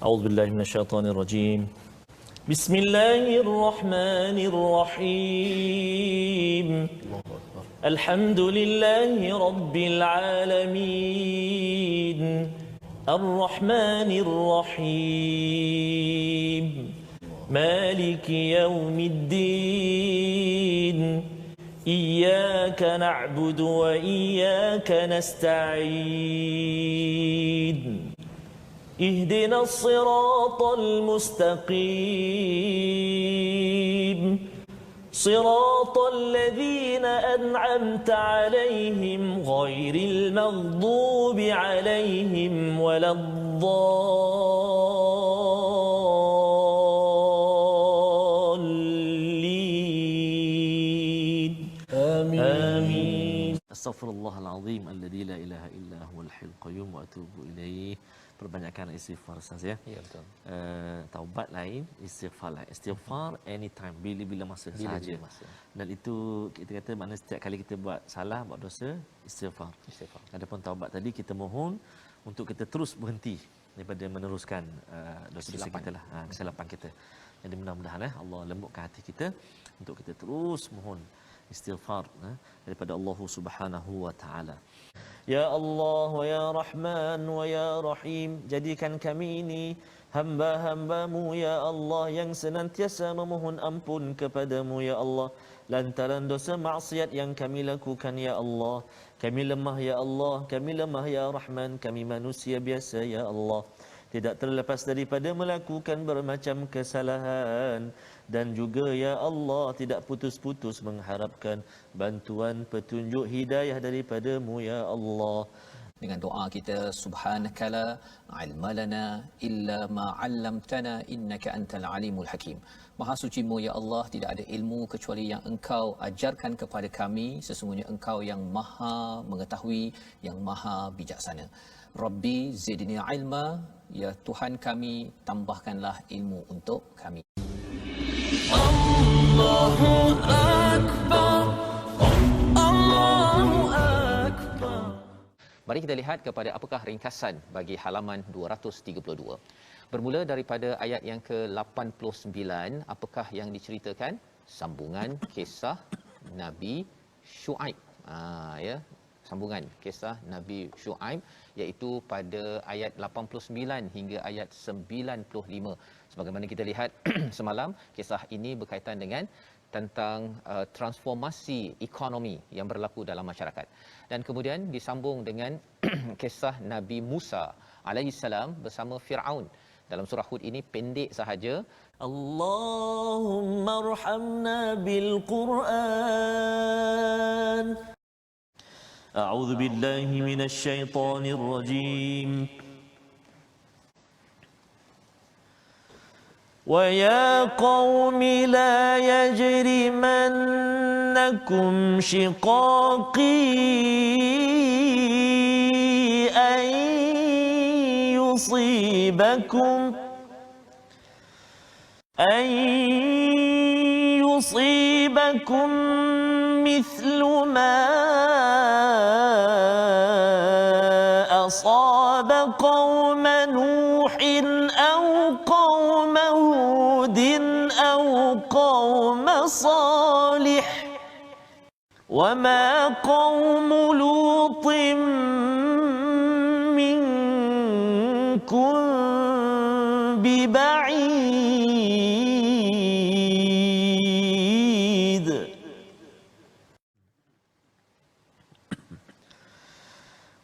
أعوذ بالله من الشيطان الرجيم. بسم الله الرحمن الرحيم. الحمد لله رب العالمين. الرحمن الرحيم. مالك يوم الدين. إياك نعبد وإياك نستعين. اهدنا الصراط المستقيم. صراط الذين أنعمت عليهم غير المغضوب عليهم ولا الضالين. آمين. Astaghfirullahalazim alladzi la ilaha illa huwal hayyul qayyum wa atubu ilaih. Perbanyakkan istighfar Ustaz ya. Ya betul. Taubat lain, istighfar lain. Istighfar anytime, bila-bila masa sahaja. Dan itu kita kata mana setiap kali kita buat salah, buat dosa, istighfar. Adapun taubat tadi kita mohon untuk kita terus berhenti daripada meneruskan dosa-dosa kita lah, kesilapan kita. Jadi mudah-mudahan Allah lembutkan hati kita untuk kita terus mohon istighfar daripada Allah Subhanahu wa taala. Ya Allah wa ya Rahman wa ya Rahim, jadikan kami ini hamba-hamba-Mu ya Allah yang senantiasa memohon ampun kepadamu ya Allah lantaran dosa maksiat yang kami lakukan ya Allah. Kami lemah ya Allah, kami lemah ya Rahman, kami manusia biasa ya Allah. Tidak terlepas daripada melakukan bermacam kesalahan dan juga ya Allah tidak putus-putus mengharapkan bantuan petunjuk hidayah daripada-Mu ya Allah. Dengan doa kita, subhanakala ilma lana illa ma 'allamtana innaka antal alimul hakim. Maha suci-Mu ya Allah, tidak ada ilmu kecuali yang Engkau ajarkan kepada kami. Sesungguhnya Engkau yang Maha mengetahui, yang Maha bijaksana. Rabbi zidni ilma, ya Tuhan kami, tambahkanlah ilmu untuk kami. Allahu akbar. Allahu akbar. Mari kita lihat kepada apakah ringkasan bagi halaman 232. Bermula daripada ayat yang ke-89, apakah yang diceritakan? Sambungan kisah Nabi Syuaib. Ya, sambungan kisah Nabi Syuaib, iaitu pada ayat 89 hingga ayat 95. Sebagaimana kita lihat semalam, kisah ini berkaitan dengan tentang transformasi ekonomi yang berlaku dalam masyarakat. Dan kemudian disambung dengan kisah Nabi Musa alaihissalam bersama Firaun. Dalam surah Hud ini pendek sahaja. Allahumma arhamna bil Quran. A'udzu billahi minasy syaithanir rajim. وَيَا قَوْمِ لَا يَجْرِمَنَّكُمْ شِقَاقِي أَن يُصِيبَكُم مِّثْلُ مَا أَصَابَ قَوْمَ نُوحٍ أَوْ قَوْمَ هُودٍ أَوْ قَوْمَ صَالِحٍ وَمَا قَوْمُ لُوطٍ مِّنكُم بِبَعِيدٍ.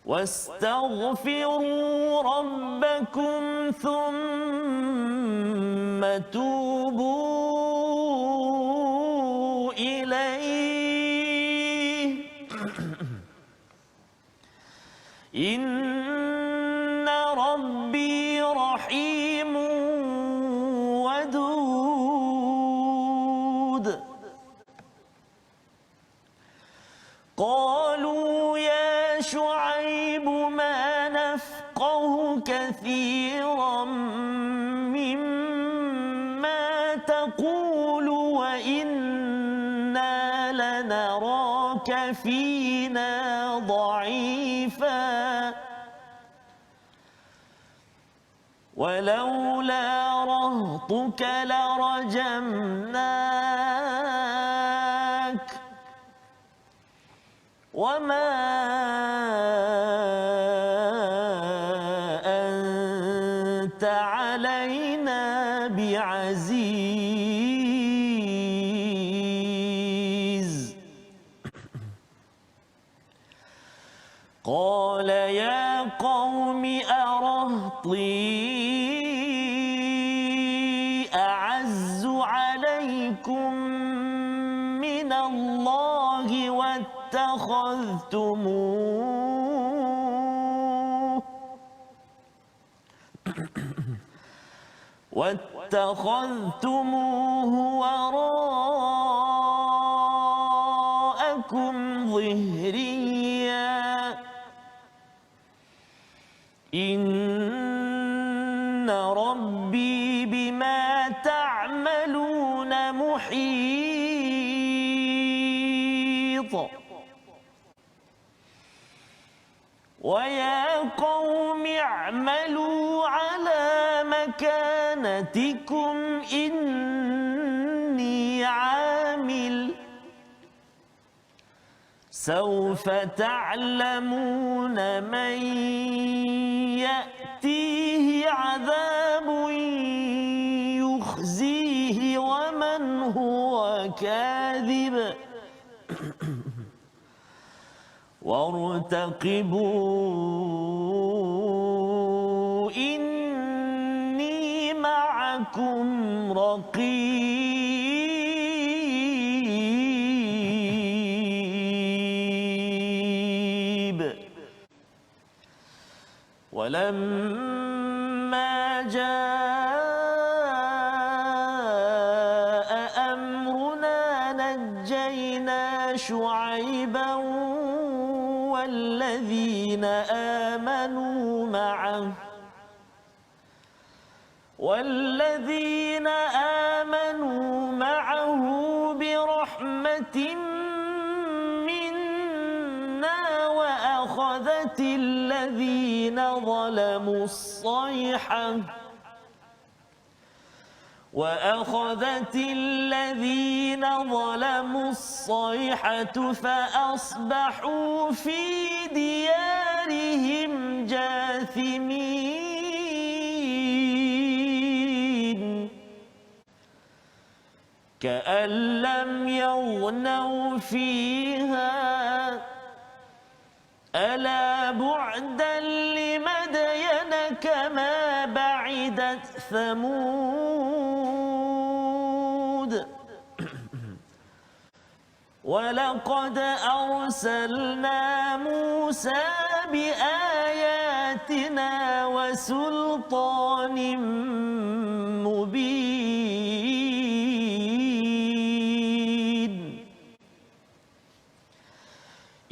وَاسْتَغْفِرُوا رَبَّكُمْ ثُمَّ تُوبُوا إِلَيْهِ إِنَّ رَبِّي رَحِيمٌ وَدُودٌ. قَالُوا يَا شُعَيْبُ مَا نَفْقَهُ كَثِيرًا مِّمَّا تَقُولُ وَإِنَّا لَنَرَاكَ فِينَا ضَعِيفًا ولولا رهطك لرجمناك وما أنت علينا بعزيز قال يا قوم أرهطي أعز عليكم من الله واتخذتموه وراءكم ظهريا إن ربي بما تعملون محيط ويا قوم اعملوا على مكانتكم إني عامل سوف تعلمون من يأتيه عذاب يخزيه ومن هو كاذب وارتقبوا إني معكم رقيب ولما جاء أمرنا نجينا شعيبا والذين آمنوا معه برحمة منا وأخذت الذين ظلموا الصيحة فأصبحوا في ديارهم جاثمين كأن لم يغنوا فيها ألا بعدا لمدين كما بعدت ثمود ولقد أرسلنا موسى بآياتنا وسلطان مبين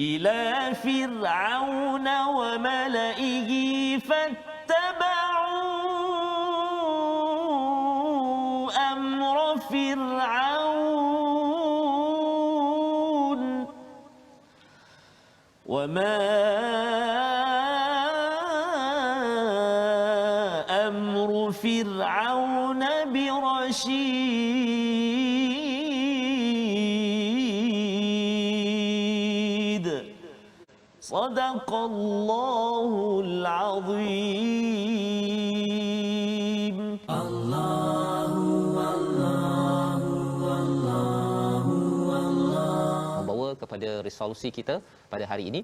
إلى فرعون وملئه فاتبعوا أمر فرعون وما أمر فرعون برشيد صدق الله العظيم Membawa kepada resolusi kita pada hari ini,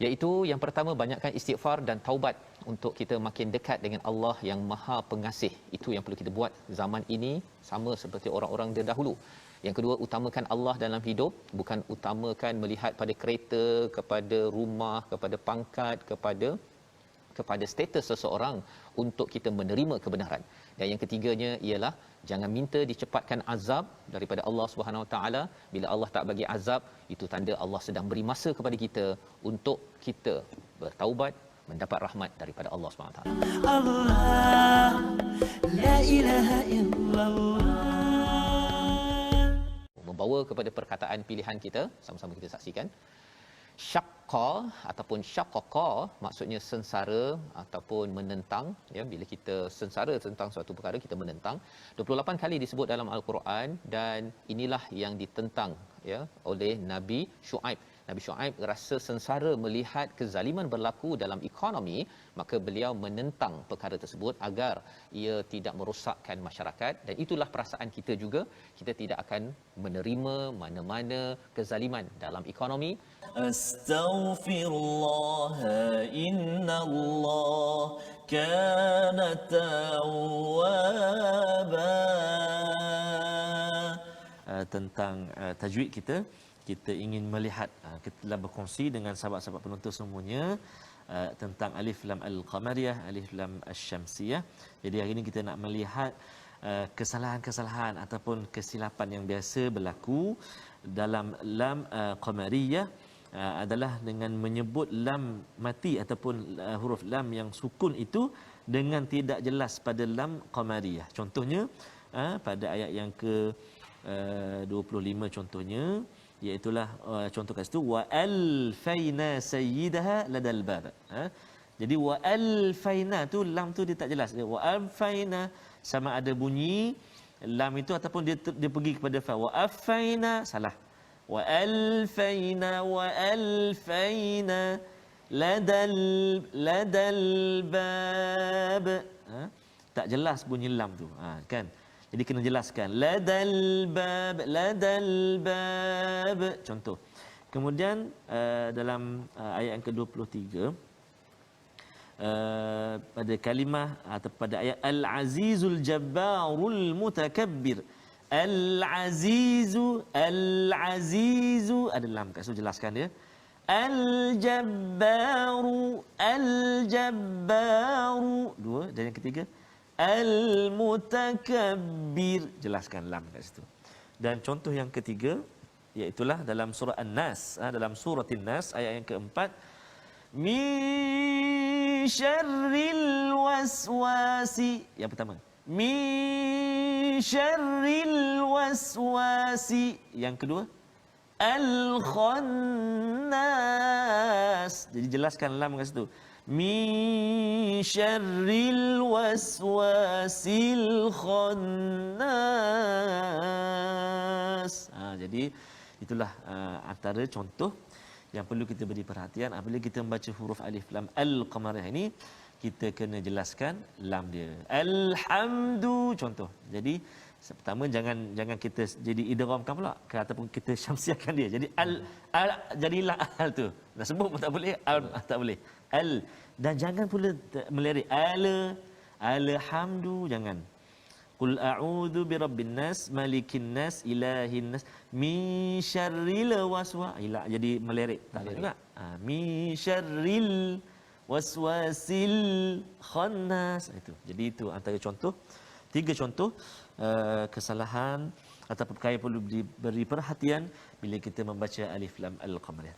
iaitu yang pertama, banyakkan istighfar dan taubat untuk kita makin dekat dengan Allah yang Maha Pengasih. Itu yang perlu kita buat zaman ini, sama seperti orang-orang terdahulu. Yang kedua, utamakan Allah dalam hidup, bukan utamakan melihat pada kereta, kepada rumah, kepada pangkat, kepada status seseorang untuk kita menerima kebenaran. Dan yang ketiganya ialah jangan minta dicepatkan azab daripada Allah Subhanahu Wa Taala. Bila Allah tak bagi azab, itu tanda Allah sedang beri masa kepada kita untuk kita bertaubat, mendapat rahmat daripada Allah Subhanahu Wa Taala. Allah la ilaha illallah. Membawa kepada perkataan pilihan kita, sama-sama kita saksikan. Syaqqa ataupun syaqaqa maksudnya sengsara ataupun menentang, ya, bila kita sengsara tentang suatu perkara kita menentang. 28 kali disebut dalam al-Quran, dan inilah yang ditentang, ya, oleh Nabi Shu'aib. Nabi Shu'aib rasa sengsara melihat kezaliman berlaku dalam ekonomi, maka beliau menentang perkara tersebut agar ia tidak merosakkan masyarakat. Dan itulah perasaan kita juga, kita tidak akan menerima mana-mana kezaliman dalam ekonomi. Astaghfirullah, innallah kana tawwaba. Tentang tajwid kita ingin melihat, kita telah berkongsi dengan sahabat-sahabat penonton semuanya tentang alif lam al-qamariyah, alif lam asy-syamsiyah. Jadi hari ini kita nak melihat kesalahan-kesalahan ataupun kesilapan yang biasa berlaku dalam lam qamariyah, adalah dengan menyebut lam mati ataupun huruf lam yang sukun itu dengan tidak jelas pada lam qamariyah. Contohnya pada ayat yang ke 25 contohnya, iaitulah contoh kat situ, wa alfaina sayyidaha ladal bab. Jadi wa alfaina tu lam tu dia tak jelas. Wa alfaina sama ada bunyi lam itu ataupun dia pergi kepada fa. Wa afaina salah. Wa alfaina ladal bab. Tak jelas bunyi lam tu. Kan? Jadi kena jelaskan ladal bab contoh. Kemudian dalam ayat yang ke-23 pada kalimah atau pada ayat al-azizul jabbarul mutakabbir, al-azizu ada lam kat situ, jelaskan dia. Al-jabbaru dua, dan yang ketiga Al-Mutakabbir, jelaskan lam kat situ. Dan contoh yang ketiga iaitulah dalam surah An-Nas, dalam surah An-Nas ayat yang keempat, min syarril waswasi. Yang pertama, min syarril waswasi. Yang kedua, al-khannas. Jadi jelaskan lam kat situ. Min syarril waswasil khannas. Jadi itulah antara contoh yang perlu kita beri perhatian apabila kita membaca huruf alif lam al-qamariyah ini. Kita kena jelaskan lam dia. Alhamdu contoh. Jadi pertama jangan kita jadi idghamkan pula ataupun kita syamsiahkan dia. Jadi al jadilah al tu. Nak sebut pun tak boleh, al tak boleh. Al, dan jangan pula melirik alhamdu, jangan. Qul a'udzu birabbin nas malikin nas ilahin nas min syarril waswas. Jadi melirik tak boleh juga. Min syarril waswasil khannas. Itu. Jadi itu antara contoh, 3 contoh kesalahan atau perkara yang perlu diberi perhatian bila kita membaca alif lam al-qamariyah.